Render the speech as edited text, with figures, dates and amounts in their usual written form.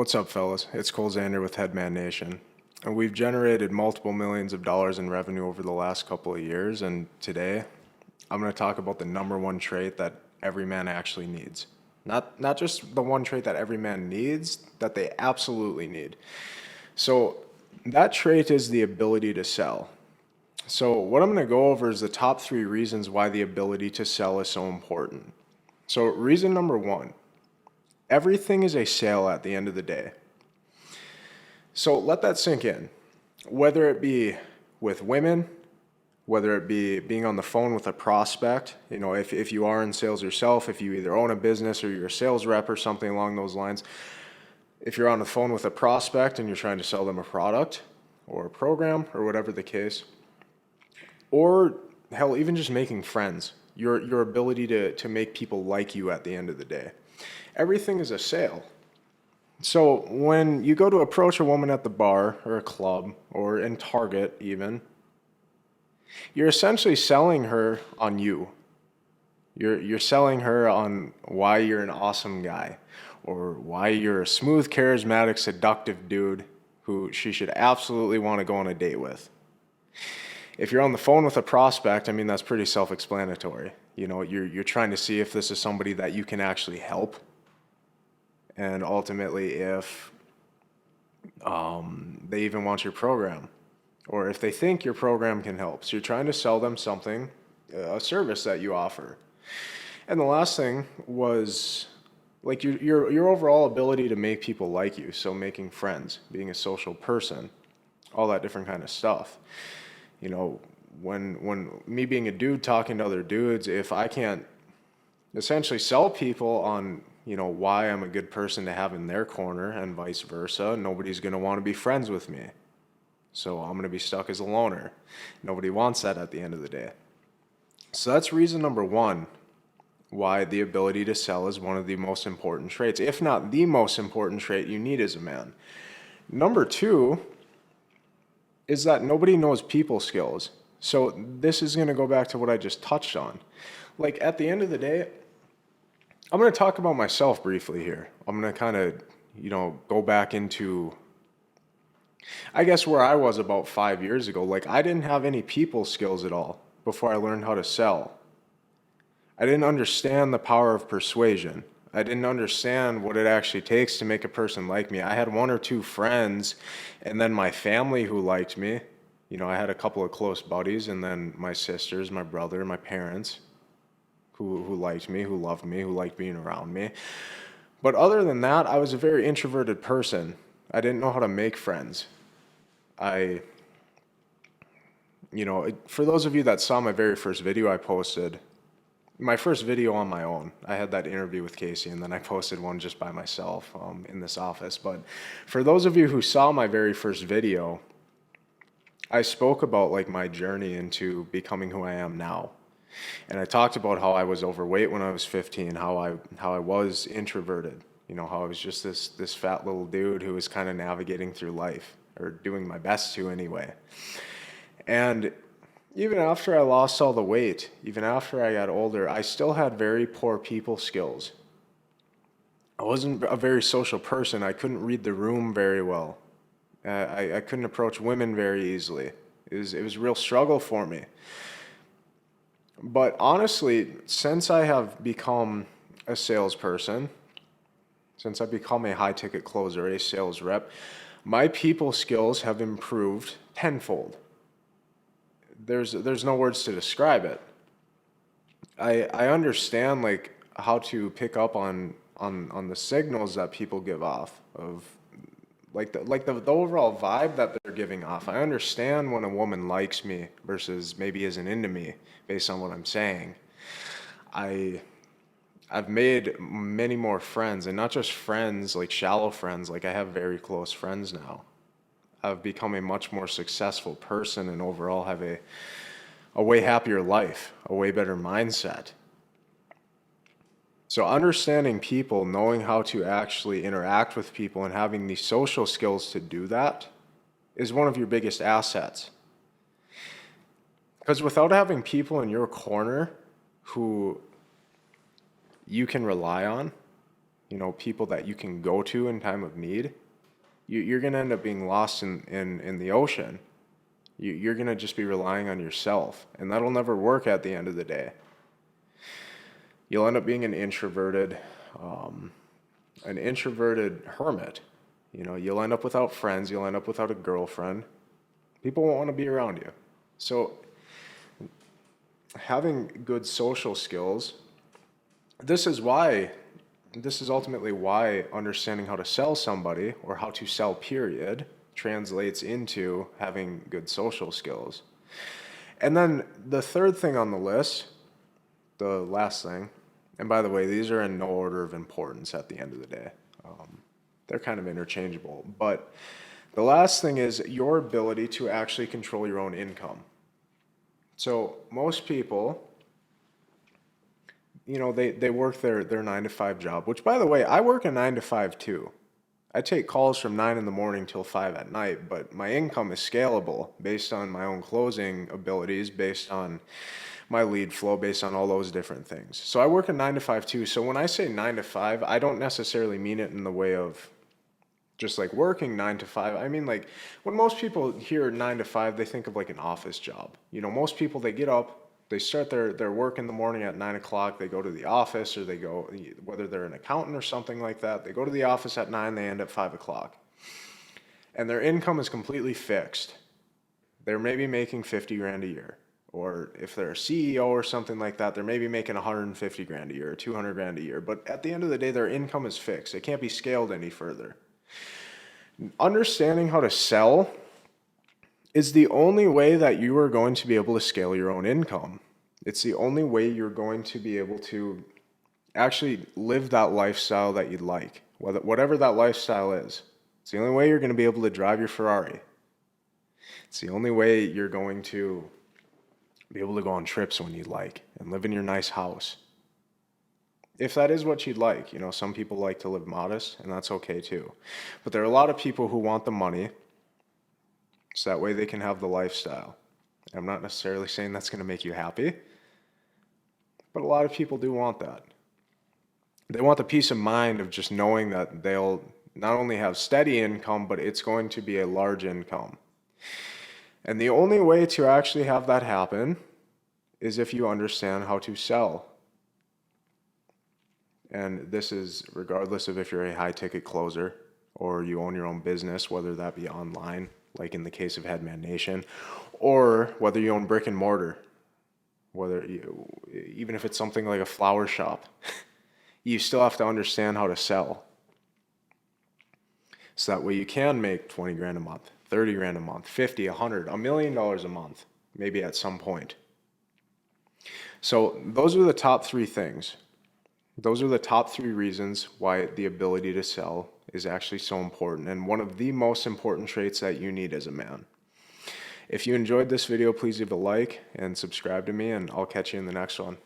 What's up, fellas? It's Cole Zander with Headman Nation. And we've generated multiple millions of dollars in revenue over the last couple of years. And today, I'm going to talk about the number one trait that every man actually needs. Not just the one trait that every man needs, that they absolutely need. So, that trait is the ability to sell. So, what I'm going to go over is the top 3 reasons why the ability to sell is so important. So, reason number 1, everything is a sale at the end of the day. So let that sink in. Whether it be with women, whether it be being on the phone with a prospect, if you are in sales yourself, if you either own a business or you're a sales rep or something along those lines, if you're on the phone with a prospect and you're trying to sell them a product or a program or whatever the case, or hell, even just making friends, your ability to make people like you at the end of the day. Everything is a sale. So when you go to approach a woman at the bar or a club or in Target even, you're essentially selling her on you. You're selling her on why you're an awesome guy or why you're a smooth, charismatic, seductive dude who she should absolutely want to go on a date with. If you're on the phone with a prospect, I mean, that's pretty self-explanatory. You're trying to see if this is somebody that you can actually help. And ultimately, if they even want your program, or if they think your program can help. So you're trying to sell them something, a service that you offer. And the last thing was like your overall ability to make people like you. So making friends, being a social person, all that different kind of stuff. When me being a dude talking to other dudes, if I can't essentially sell people on why I'm a good person to have in their corner and vice versa, nobody's going to want to be friends with me. So I'm going to be stuck as a loner. Nobody wants that at the end of the day. So that's reason number 1 why the ability to sell is one of the most important traits, if not the most important trait you need as a man. Number 2 is that nobody knows people skills. So this is going to go back to what I just touched on. Like at the end of the day, I'm going to talk about myself briefly here. I'm going to kind of, go back into, I guess, where I was about 5 years ago. Like, I didn't have any people skills at all before I learned how to sell. I didn't understand the power of persuasion. I didn't understand what it actually takes to make a person like me. I had 1 or 2 friends, and then my family who liked me. I had a couple of close buddies, and then my sisters, my brother, my parents. Who liked me, who loved me, who liked being around me. But other than that, I was a very introverted person. I didn't know how to make friends. For those of you that saw my very first video I posted, my first video on my own, I had that interview with Casey, and then I posted one just by myself in this office. But for those of you who saw my very first video, I spoke about like my journey into becoming who I am now. And I talked about how I was overweight when I was 15, how I was introverted, how I was just this fat little dude who was kind of navigating through life, or doing my best to anyway. And even after I lost all the weight, even after I got older, I still had very poor people skills. I wasn't a very social person. I couldn't read the room very well. I couldn't approach women very easily. It was a real struggle for me. But honestly, since I have become a salesperson, since I've become a high ticket closer, a sales rep, my people skills have improved tenfold. There's no words to describe it. I understand like how to pick up on the signals that people give off of the overall vibe that they're giving off. I understand when a woman likes me versus maybe isn't into me based on what I'm saying. I've made many more friends, and not just friends, like shallow friends, like I have very close friends now. I've become a much more successful person and overall have a way happier life, a way better mindset. So understanding people, knowing how to actually interact with people and having the social skills to do that is one of your biggest assets. Because without having people in your corner who you can rely on, people that you can go to in time of need, you're going to end up being lost in the ocean. You're going to just be relying on yourself, and that'll never work at the end of the day. You'll end up being an introverted hermit. You'll end up without friends. You'll end up without a girlfriend. People won't want to be around you. So having good social skills, this is ultimately why understanding how to sell somebody, or how to sell period, translates into having good social skills. And then the third thing on the list, the last thing, and by the way, these are in no order of importance at the end of the day. They're kind of interchangeable. But the last thing is your ability to actually control your own income. So most people, they work their 9-to-5 job, which, by the way, I work a 9-to-5 too. I take calls from 9 in the morning till 5 at night, but my income is scalable based on my own closing abilities, based on my lead flow, based on all those different things. So I work a 9-to-5 too. So when I say 9-to-5, I don't necessarily mean it in the way of just like working 9-to-5. I mean, like, when most people hear 9-to-5, they think of like an office job. Most people, they get up, they start their work in the morning at 9 o'clock, they go to the office, or they go, whether they're an accountant or something like that, they go to the office at 9, they end at 5 o'clock. And their income is completely fixed. They're maybe making 50 grand a year. Or if they're a CEO or something like that, they're maybe making 150 grand a year or 200 grand a year. But at the end of the day, their income is fixed. It can't be scaled any further. Understanding how to sell is the only way that you are going to be able to scale your own income. It's the only way you're going to be able to actually live that lifestyle that you'd like, whatever that lifestyle is. It's the only way you're going to be able to drive your Ferrari. It's the only way you're going to be able to go on trips when you'd like and live in your nice house. If that is what you'd like, some people like to live modest, and that's okay too. But there are a lot of people who want the money so that way they can have the lifestyle. I'm not necessarily saying that's going to make you happy, but a lot of people do want that. They want the peace of mind of just knowing that they'll not only have steady income, but it's going to be a large income. And the only way to actually have that happen is if you understand how to sell. And this is regardless of if you're a high ticket closer or you own your own business, whether that be online, like in the case of Headman Nation, or whether you own brick and mortar, even if it's something like a flower shop, you still have to understand how to sell. So that way you can make 20 grand a month, 30 grand a month, 50, 100, $1 million a month, maybe at some point. So those are the top 3 things. Those are the top 3 reasons why the ability to sell is actually so important, and one of the most important traits that you need as a man. If you enjoyed this video, please leave a like and subscribe to me, and I'll catch you in the next one.